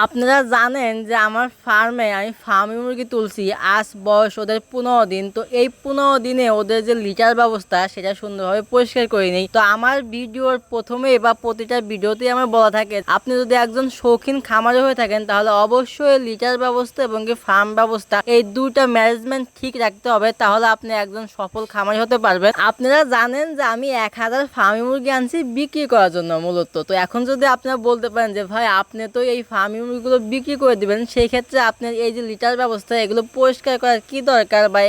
আপনারা জানেন যে আমার ফার্মে আমি ফার্মি মুরগি তুলছি। আজ বয়স ওদের 15 দিন। তো এই 15 দিনে ওদের যে লিটার ব্যবস্থা সেটা সুন্দরভাবে পরিষ্কার করে নেই। তো আমার ভিডিওর প্রথমে বা প্রতিটা ভিডিওতেই আমার বলা থাকে, আপনি যদি একজন শৌখিন খামারে হয়ে থাকেন তাহলে অবশ্যই লিটার ব্যবস্থা এবং কি ফার্ম ব্যবস্থা এই দুইটা ম্যানেজমেন্ট ঠিক রাখতে হবে, তাহলে আপনি একজন সফল খামারি হতে পারবেন। আপনারা জানেন যে আমি 1000 ফার্মি মুরগি আনছি বিক্রি করার জন্য মূলত। তো এখন যদি আপনারা বলতে পারেন যে ভাই আপনি তো এই ফার্মি মুরগিগুলো বিক্রি করে দিবেন, সেই ক্ষেত্রে আপনার এই যে লিটার ব্যবস্থা এগুলো পরিষ্কার করার কি দরকার বা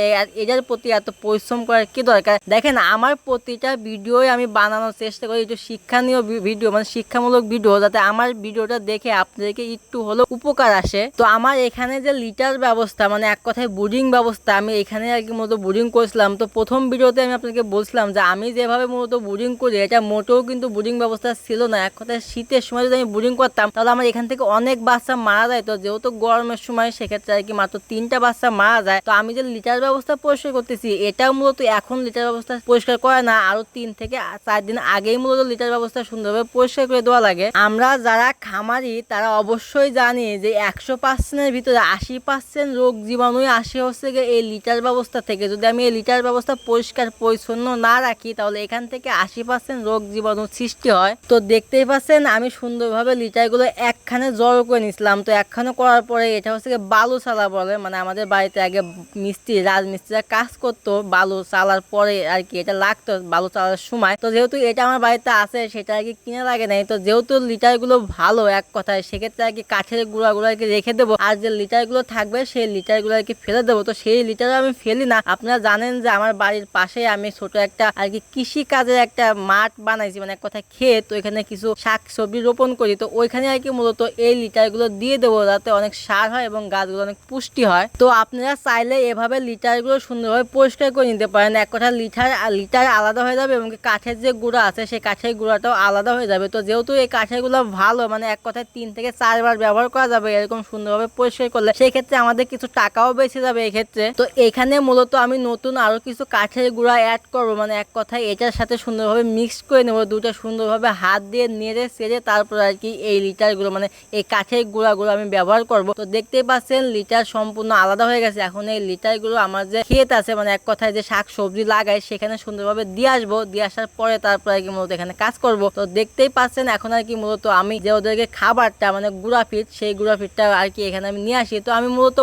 এটার প্রতি এত পরিশ্রম করার কি দরকার? দেখেন, আমার প্রতিটা ভিডিওই আমি বানানোর চেষ্টা করি একটু শিক্ষণীয় ভিডিও, মানে শিক্ষামূলক ভিডিও, যাতে আমার ভিডিওটা দেখে আপনাদেরকে একটু হলেও উপকার আসে। তো আমার এখানে যে লিটার ব্যবস্থা, মানে এক কথায় বোর্ডিং ব্যবস্থা, আমি এখানে আর কি মূলত বোর্ডিং করেছিলাম। তো প্রথম ভিডিওতে আমি আপনাকে বলছিলাম যে আমি যেভাবে মূলত বোর্ডিং করি এটা মোটেও কিন্তু বোর্ডিং ব্যবস্থা ছিল না। এক কথায় শীতের সময় যদি আমি বোর্ডিং করতাম তাহলে আমার এখান থেকে অনেক বাচ্চা মারা যায়। তো যেহেতু গরমের সময় সেক্ষেত্রে আর কি মাত্র 3টা বাচ্চা মারা যায়। তো আমি যে লিটার ব্যবস্থা পরিষ্কার করতেছি এটা মূলত এখন লিটার ব্যবস্থা পরিষ্কার করে না, আরো 3 থেকে 4 দিন আগেই মূলত লিটার ব্যবস্থা সুন্দরভাবে পরিষ্কার করে দেওয়া লাগে। আমরা যারা খামারি তারা অবশ্যই জানি যে 100%-এর ভিতরে 80% রোগ জীবাণুই আসে হচ্ছে গিয়ে এই লিটার ব্যবস্থা থেকে। যদি আমি এই লিটার ব্যবস্থা পরিষ্কার পরিচ্ছন্ন না রাখি তাহলে এখান থেকে 80% রোগ জীবাণু সৃষ্টি হয়। তো দেখতেই পাচ্ছেন আমি সুন্দরভাবে লিটারগুলো একখানে জড়ো করে নিছিলাম। তো একখানে করার পরে এটা হচ্ছে গিয়ে বালু চালা বলে, মানে আমাদের বাড়িতে আগে মিস্ত্রি রাজমিস্ত্রিরা কাজ করতো বালু চালার পরে আর কি, এটা লাগতো বালু চালার সময়। তো যেহেতু এটা আমার বাড়িতে আছে সেটা আর কি কিনে লাগে নাই। তো যেহেতু লিটারগুলো ভালো এক কথায়, সেক্ষেত্রে আর কি কাঠের গুঁড়াগুলো আর কি রেখে দেবো, আর যে লিটারগুলো থাকবে সেই লিটারগুলো আর কি ফেলে দেবো। তো সেই লিটার আমি ফেলি না। আপনারা জানেন যে আমার বাড়ির পাশে আমি ছোট একটা আর কি কৃষি কাজের একটা মাঠ বানাইছি, মানে এক কথায় ক্ষেত। তো এখানে কিছু শাক সবজি রোপণ করি। তো ওইখানে আর কি মূলত এই লিটারগুলো দিয়ে দেবো যাতে অনেক সার হয় এবং গাছগুলো অনেক পুষ্টি হয়। তো আপনারা চাইলে এভাবে লিটারগুলো সুন্দরভাবে পরিষ্কার করে নিতে পারেন। এক কথা লিটার আলাদা হয়ে যাবে এবং কাঠের যে গুঁড়া আছে সেই কাঠের গুঁড়াটাও আলাদা হয়ে যাবে। তো যেহেতু এই কাঠের গুলো ভালো, মানে এক কথায় 3 থেকে 4 বার ব্যবহার করা যাবে এরকম সুন্দরভাবে পরিষ্কার করলে, সেই ক্ষেত্রে আমাদের কিছু টাকাও বেঁচে যাবে এই ক্ষেত্রে। তো এখানে মূলত আমি নতুন আরো কিছু কাঠের গুঁড়া অ্যাড করবো, মানে এক কথায় এটার সাথে সুন্দরভাবে মিক্স করে নেবো। দুটো সুন্দরভাবে হাত দিয়ে নেড়ে সেড়ে তারপর আর কি এই লিটারগুলো, মানে এই কাঠের গুঁড়াগুলো আমি ব্যবহার করব। তো দেখতেই পাচ্ছেন লিটার সম্পূর্ণ আলাদা হয়ে গেছে। এখন এই লিটারগুলো আমার যে ক্ষেত আছে, মানে এক কথায় যে শাক সবজি লাগাই সেখানে সুন্দরভাবে দিয়ে আসবো। দিয়ে আসার পরে তারপর আর কি মূলত এখানে কাজ করব। তো দেখতেই পাচ্ছেন এখন আর কি মূলত আমি যে ওদেরকে খাবারটা, মানে গুঁড়া ফিট, সেই গুঁড়া ফিটটা আর কি এখানে আমি নিয়ে আসি। তো আমি মূলত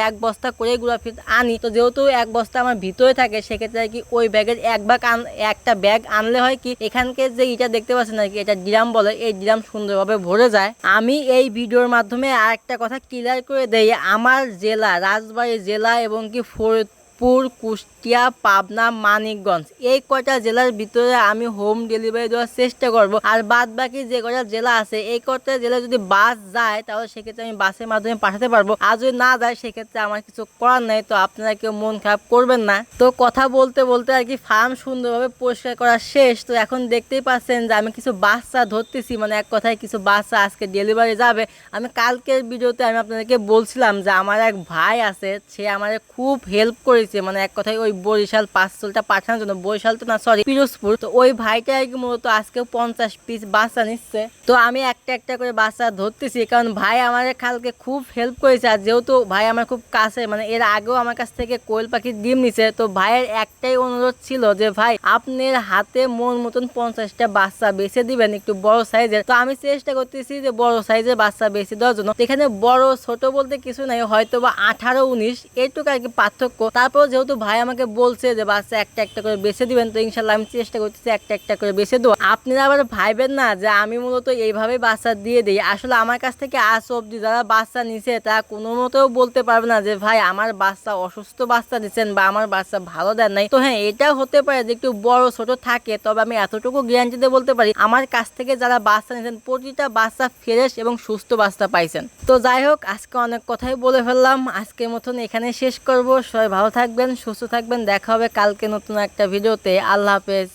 এক বস্তা করে গুঁড়া ফিট আনি। তো যেহেতু এক বস্তা আমার ভিতরে থাকে সেক্ষেত্রে আর কি ওই ব্যাগের একটা ব্যাগ আনলে হয় কি, এখানকে যে এটা দেখতে পাচ্ছেন আর কি, এটা ড্রাম বলে, এই ড্রাম সুন্দরভাবে ভরে যায়। আমি এই ভিডিওর মাধ্যমে আরেকটা কথা ক্লিয়ার করে দেই, আমার জেলা রাজবাড়ী জেলা এবং কি ফরিদপুর, কুষ্টিয়া, পাবনা, মানিকগঞ্জ এই কয়টা জেলার ভিতরে আমি হোম ডেলিভারি দেওয়ার চেষ্টা করব। আর বাদ বাকি যে কয়টা জেলা আছে এই কয়টা জেলা যদি বাস যায় তাহলে সেক্ষেত্রে আমি বাসের মাধ্যমে পাঠাতে পারবো। আর যদি না যায় সেক্ষেত্রে আমার কিছু করার নেই। তো আপনারা কেউ মন খারাপ করবেন না। তো কথা বলতে বলতে আর কি ফার্ম সুন্দরভাবে পরিষ্কার করা শেষ। তো এখন দেখতেই পাচ্ছেন যে আমি কিছু বাচ্চা ধরতেছি, মানে এক কথায় কিছু বাচ্চা আজকে ডেলিভারি যাবে। আমি কালকের ভিডিওতে আমি আপনাদেরকে বলছিলাম যে আমার এক ভাই আছে, সে আমার খুব হেল্প করেছে, মানে এক কথায় ওই বরিশাল পার্সেলটা পাঠানোর জন্য। বরিশাল তো না, সরি, পিরোজপুর। তো ওই ভাইটা আর কি মূলত আজকে 50 পিস বাচ্চা নিচ্ছে। তো আমি একটা একটা করে বাচ্চা ধরতেছি, কারণ ভাই আমার কালকে খুব হেল্প করেছে। আর যেহেতু ভাই আমার খুব কাছে, মানে এর আগেও আমার কাছ থেকে কোয়েল পাখির ডিম নিছে। তো ভাইয়ের একটাই অনুরোধ ছিল যে ভাই আপনার হাতে মন মতন 50টা বাচ্চা বেছে দিবেন একটু বড় সাইজের। তো আমি চেষ্টা করতেছি যে বড় সাইজের বাচ্চা বেছে দেওয়ার জন্য। এখানে বড় ছোট বলতে কিছু নাই, হয়তো বা 18-19 এইটুকু আর কি পার্থক্য। তারপর যেহেতু ভাই আমাকে বলছে যে বাচ্চা একটা একটা করে বেছে দিবেন, তো ইনশাল্লাহ আমি চেষ্টা করতেছি একটা একটা করে বেছে দেবো। আপনারা আবার ভাইবেন না যে আমি মূলত এইভাবে বাচ্চা দিয়ে দিই। আসলে আমার কাছ থেকে আজ অব্দি যারা বাচ্চা নিছে তারা কোনো মতেও বলতে পারবে না যে ভাই আমার বাচ্চা অসুস্থ বাচ্চা দিচ্ছেন বা আমার বাচ্চা ভালো দেন নাই। তো হ্যাঁ, এটা হতে পারে যে একটু বড় ছোট থাকে, তবে আমি এতটুকু গ্যারান্টি দিয়ে বলতে পারি আমার কাছ থেকে যারা বাচ্চা নিয়েছেন প্রতিটা বাচ্চা ফ্রেশ এবং সুস্থ বাচ্চা পাইছেন। তো যাই হোক, আজকে অনেক কথাই বলে ফেললাম, আজকের মতন এখানে শেষ করব। সবাই ভালো থাকবেন, সুস্থ থাকবেন, দেখা হবে কালকে নতুন একটা ভিডিওতে। আল্লাহ হাফেজ।